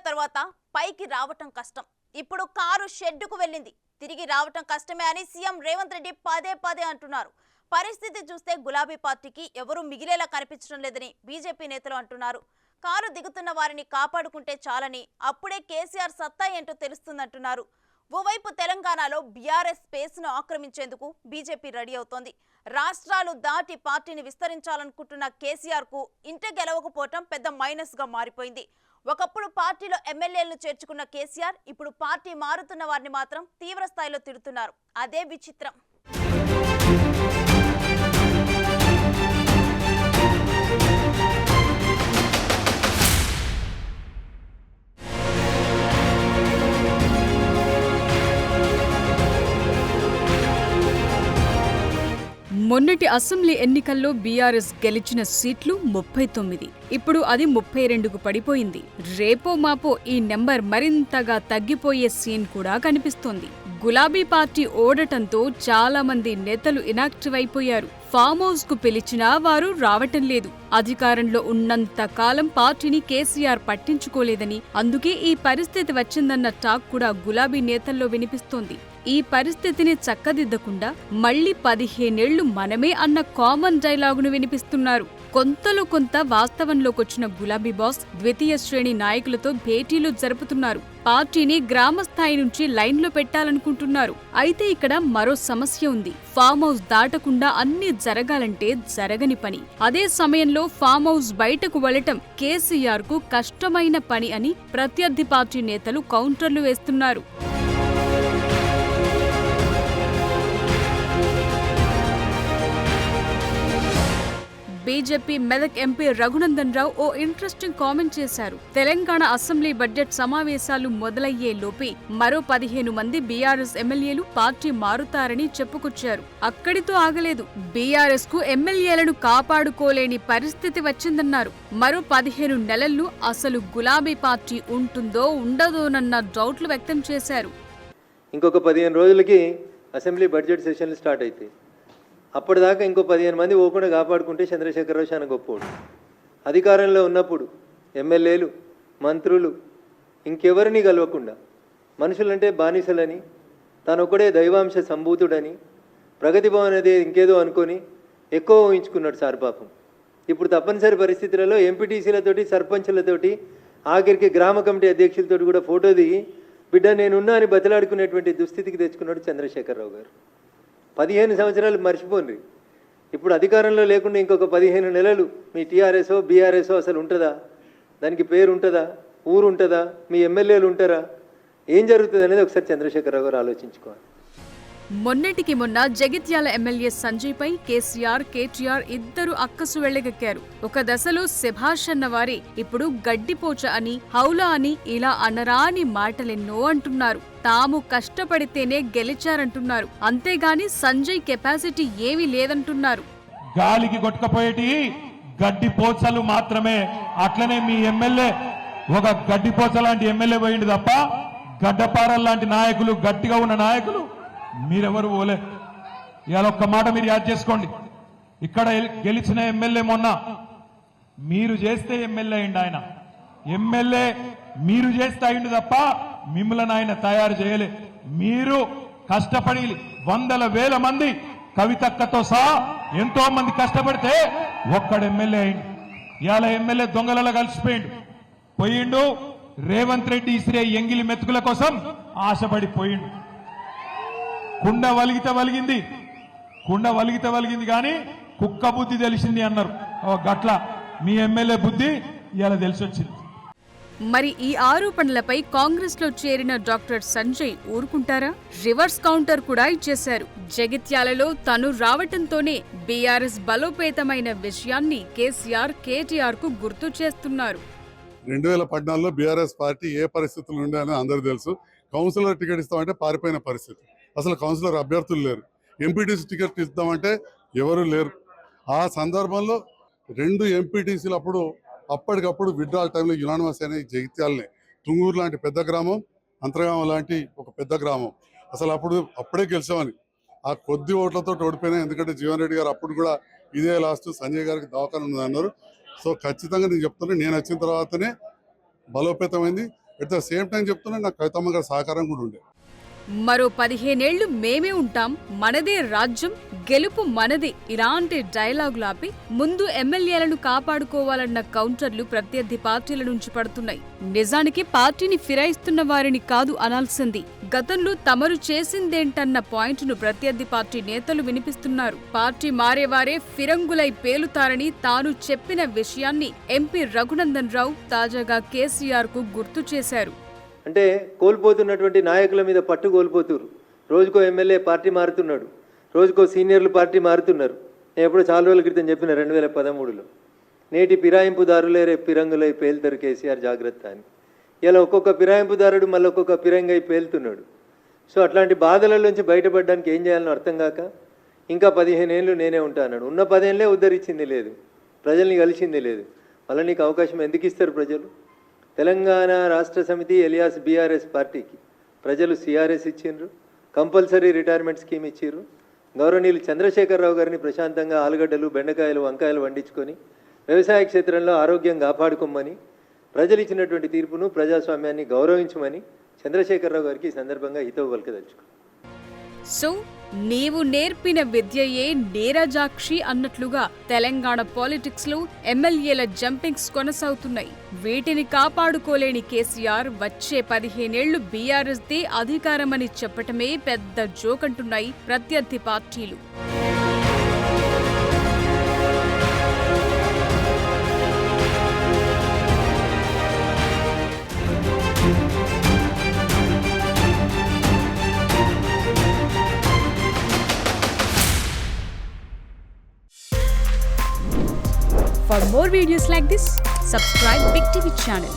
తర్వాత పైకి రావటం కష్టం. ఇప్పుడు కారు షెడ్డుకు వెళ్ళింది, తిరిగి రావటం కష్టమే అని సీఎం రేవంత్ రెడ్డి పదే పదే అంటున్నారు. పరిస్థితి చూస్తే గులాబీ పార్టీకి ఎవరూ మిగిలేలా కనిపించడం లేదని బీజేపీ నేతలు అంటున్నారు. కారు దిగుతున్న వారిని కాపాడుకుంటే చాలని, అప్పుడే కేసీఆర్ సత్తా ఏంటో తెలుస్తుందంటున్నారు. ఓవైపు తెలంగాణలో బీఆర్ఎస్ స్పేస్ను ఆక్రమించేందుకు బీజేపీ రెడీ అవుతోంది. రాష్ట్రాలు దాటి పార్టీని విస్తరించాలనుకుంటున్న కేసీఆర్కు ఇంట గెలవకపోవటం పెద్ద మైనస్గా మారిపోయింది. ఒకప్పుడు పార్టీలో ఎమ్మెల్యేలను చేర్చుకున్న కేసీఆర్ ఇప్పుడు పార్టీ మారుతున్న వారిని మాత్రం తీవ్ర స్థాయిలో తిడుతున్నారు. అదే విచిత్రం. మొన్నటి అసెంబ్లీ ఎన్నికల్లో బీఆర్ఎస్ గెలిచిన సీట్లు 39. ఇప్పుడు అది 32కు పడిపోయింది. రేపో మాపో ఈ నెంబర్ మరింతగా తగ్గిపోయే సీన్ కూడా కనిపిస్తోంది. గులాబీ పార్టీ ఓడటంతో చాలా మంది నేతలు ఇనాక్టివ్ అయిపోయారు. ఫామ్ హౌస్ కు పిలిచినా వారు రావటం లేదు. అధికారంలో ఉన్నంత కాలం పార్టీని కేసీఆర్ పట్టించుకోలేదని, అందుకే ఈ పరిస్థితి వచ్చిందన్న టాక్ కూడా గులాబీ నేతల్లో వినిపిస్తోంది. ఈ పరిస్థితిని చక్కదిద్దకుండా మళ్లీ 15 ఏళ్లు మనమే అన్న కామన్ డైలాగును వినిపిస్తున్నారు. కొంతలో కొంత వాస్తవంలోకొచ్చిన గులాబీ బాస్ ద్వితీయ శ్రేణి నాయకులతో భేటీలు జరుపుతున్నారు. పార్టీని గ్రామస్థాయి నుంచి లైన్లో పెట్టాలనుకుంటున్నారు. అయితే ఇక్కడ మరో సమస్య ఉంది. ఫామ్ హౌస్ దాటకుండా అన్ని జరగాలంటే జరగని పని. అదే సమయంలో ఫామ్ హౌస్ బయటకు వెళ్లటం కేసీఆర్ కు కష్టమైన పని అని ప్రత్యర్థి పార్టీ నేతలు కౌంటర్లు వేస్తున్నారు. బీజేపీ మెదక్ ఎంపీ రఘునందన్ రావు ఓ ఇంట్రెస్టింగ్ కామెంట్ చేశారు. తెలంగాణ అసెంబ్లీ బడ్జెట్ సమావేశాలు మొదలయ్యే లోపే మరో 15 మంది బీఆర్ఎస్ ఎమ్మెల్యేలు పార్టీ మారుతారని చెప్పుకొచ్చారు. అక్కడితో ఆగలేదు. బీఆర్ఎస్ కు ఎమ్మెల్యేలను కాపాడుకోలేని పరిస్థితి వచ్చిందన్నారు. మరో 15 నెలల్లో అసలు గులాబీ పార్టీ ఉంటుందో ఉండదోనన్న డౌట్లు వ్యక్తం చేశారు. ఇంకొక 15 రోజులకి అసెంబ్లీ బడ్జెట్ సెషన్లు స్టార్ట్ అవుతాయి. అప్పటిదాకా ఇంకో 15 మంది పోకుండా కాపాడుకుంటే చంద్రశేఖరరావు చాలా గొప్పోడు. అధికారంలో ఉన్నప్పుడు ఎమ్మెల్యేలు, మంత్రులు ఇంకెవరిని కలవకుండా మనుషులంటే బానిసలని, తానొక్కడే దైవాంశ సంభూతుడని, ప్రగతి భవన్ అనేది ఇంకేదో అనుకొని ఎక్కువ ఊహించుకున్నాడు సార్ పాపం. ఇప్పుడు తప్పనిసరి పరిస్థితులలో ఎంపీటీసీలతోటి, సర్పంచ్లతోటి, ఆఖరికి గ్రామ కమిటీ అధ్యక్షులతోటి కూడా ఫోటో దిగి బిడ్డ నేనున్నా అని బతిలాడుకునేటువంటి దుస్థితికి తెచ్చుకున్నాడు చంద్రశేఖరరావు గారు. 15 సంవత్సరాలు మర్చిపోండి. ఇప్పుడు అధికారంలో లేకుండా ఇంకొక 15 నెలలు మీ టీఆర్ఎస్ఓ బీఆర్ఎస్ఓ అసలు ఉంటుందా? దానికి పేరు ఉంటుందా? ఊరు ఉంటుందా? మీ ఎమ్మెల్యేలు ఉంటారా? ఏం జరుగుతుంది అనేది ఒకసారి చంద్రశేఖరరావు గారు ఆలోచించుకోవాలి. మొన్నటికి మొన్న జగిత్యాల ఎమ్మెల్యే సంజయ్ పై కేసీఆర్, కేటీఆర్ ఇద్దరు అక్కసు వెళ్లగక్కారు. ఒక దశలో శభాష్ అన్న వారే ఇప్పుడు గడ్డిపోచ అని, హౌలా అని ఇలా అనరాని మాటలెన్నో అంటున్నారు. తాము కష్టపడితేనే గెలిచారంటున్నారు. అంతేగాని సంజయ్ కెపాసిటీ ఏమీ లేదంటున్నారు. గాలికి కొట్టుకపోయేటి గడ్డిపోచలు మాత్రమే. అట్లనే మీ ఎమ్మెల్యే ఒక గడ్డిపోచ లాంటి ఎమ్మెల్యే పోయింది తప్ప గడ్డపారల్ లాంటి నాయకులు, గట్టిగా ఉన్న నాయకులు మీరెవరు పోలే. ఇవాళ ఒక్క మాట మీరు యాద్ చేసుకోండి. ఇక్కడ గెలిచిన ఎమ్మెల్యే మొన్న మీరు చేస్తే ఎమ్మెల్యే అయింది. ఆయన ఎమ్మెల్యే మీరు చేస్తే అయింది తప్ప మిమ్మల్ని ఆయన తయారు చేయలే. మీరు కష్టపడి వందల వేల మంది కవితక్కతో సహా ఎంతో మంది కష్టపడితే ఒక్కడు ఎమ్మెల్యే అయింది. ఇవాళ ఎమ్మెల్యే దొంగలలో కలిసిపోయిండు. పోయిండు రేవంత్ రెడ్డి ఇసిరే ఎంగిలి మెతుకుల కోసం ఆశపడిపోయిండు. కుండ వలిగితే వలిగింది కానీ కుక్క బుద్ధి తెలిసింది అన్నారు. గట్ల మీ ఎమ్మెల్యే బుద్ధి ఇలా తెలిసి వచ్చింది. మరి ఈ ఆరోపణలపై కాంగ్రెస్ లో చేరిన డాక్టర్ సంజయ్ ఊరుకుంటారా? రివర్స్ కౌంటర్ కూడా ఇచ్చేశారు. జగిత్యాలలో తను రావటంతోనే బీఆర్ఎస్ బలోపేతమైన విషయాన్ని కేసీఆర్, కేటీఆర్ కు గుర్తు చేస్తున్నారు. 2014లో బీఆర్ఎస్ పార్టీ ఏ పరిస్థితులు ఉండాలని అందరూ తెలుసు. కౌన్సిలర్ టికెట్ ఇస్తామంటే పారిపోయిన పరిస్థితి. అసలు కౌన్సిలర్ అభ్యర్థులు లేరు. ఎంపీటీసీ టికెట్ ఇద్దామంటే ఎవరు లేరు. ఆ సందర్భంలో 2 ఎంపీటీసీలు అప్పటికప్పుడు విడ్రాల్ టైంలో యునానిమస్ అనే జగిత్యాలనే, తుంగూరు లాంటి పెద్ద గ్రామం, అంతర్గామం లాంటి ఒక పెద్ద గ్రామం, అసలు అప్పుడే గెలిచామని ఆ కొద్ది ఓట్లతో ఓడిపోయినా. ఎందుకంటే జీవన్ రెడ్డి గారు అప్పుడు కూడా ఇదే లాస్ట్, సంజయ్ గారికి దవాఖాన ఉంది అన్నారు. సో ఖచ్చితంగా నేను చెప్తున్నా, నేను వచ్చిన తర్వాతనే బలోపేతమైంది. అట్ ద సేమ్ టైం చెప్తున్నా నాకు కవితమ్మ గారి సహకారం కూడా ఉండే. మరో 15 ఏళ్లు మేమే ఉంటాం, మనదే రాజ్యం, గెలుపు మనదే ఇలాంటి డైలాగులు ఆపి ముందు ఎమ్మెల్యేలను కాపాడుకోవాలన్న కౌంటర్లు ప్రత్యర్థి పార్టీల నుంచి పడుతున్నాయి. నిజానికి పార్టీని ఫిరాయిస్తున్న వారిని కాదు అనాల్సింది, గతంలో తమరు చేసిందేంటన్న పాయింట్ను ప్రత్యర్థి పార్టీ నేతలు వినిపిస్తున్నారు. పార్టీ మారేవారే ఫిరంగులై పేలుతారని తాను చెప్పిన విషయాన్ని ఎంపీ రఘునందన్ రావు తాజాగా కేసీఆర్ కు గుర్తు చేశారు. అంటే కోల్పోతున్నటువంటి నాయకుల మీద పట్టు కోల్పోతున్నారు. రోజుకో ఎమ్మెల్యే పార్టీ మారుతున్నాడు, రోజుకో సీనియర్లు పార్టీ మారుతున్నారు. నేను ఎప్పుడో చాలా రోజుల క్రితం చెప్పిన 2013లో నేటి ఫిరాయింపుదారులే రేపు ఫిరంగులై పేలుతారు కేసీఆర్ జాగ్రత్త అని. ఇలా ఒక్కొక్క ఫిరాయింపుదారుడు మళ్ళీ ఒక్కొక్క ఫిరంగై పేలుతున్నాడు. సో అట్లాంటి బాధల నుంచి బయటపడడానికి ఏం చేయాలని అర్థం కాక ఇంకా 15 ఏళ్ళు నేనే ఉంటా అన్నాడు. ఉన్న 10 ఏళ్ళే ఉద్ధరించింది లేదు, ప్రజల్ని కలిసింది లేదు. మళ్ళీ నీకు అవకాశం ఎందుకు ఇస్తారు ప్రజలు? తెలంగాణ రాష్ట్ర సమితి ఎలియాస్ బీఆర్ఎస్ పార్టీకి ప్రజలు సిఆర్ఎస్ ఇచ్చిండ్రు, కంపల్సరీ రిటైర్మెంట్ స్కీమ్ ఇచ్చిర్రు. గౌరవనీయులు చంద్రశేఖరరావు గారిని ప్రశాంతంగా ఆలుగడ్డలు, బెండకాయలు, వంకాయలు వండించుకొని వ్యవసాయ క్షేత్రంలో ఆరోగ్యం కాపాడుకోమని ప్రజలు ఇచ్చినటువంటి తీర్పును, ప్రజాస్వామ్యాన్ని గౌరవించమని చంద్రశేఖరరావు గారికి ఈ సందర్భంగా హితవు పలకదలుచుకున్నాను. సో నీవు నేర్పిన విద్యయే నీరజాక్షి అన్నట్లుగా తెలంగాణ పాలిటిక్స్ లో ఎమ్మెల్యేల జంపింగ్స్ కొనసాగుతున్నాయి. వీటిని కాపాడుకోలేని కేసీఆర్ వచ్చే 15 ఏళ్లు బీఆర్ఎస్ దే అధికారమని చెప్పటమే పెద్ద జోకంటున్నాయి ప్రత్యర్థి పార్టీలు. For more videos like this, subscribe Big TV channel.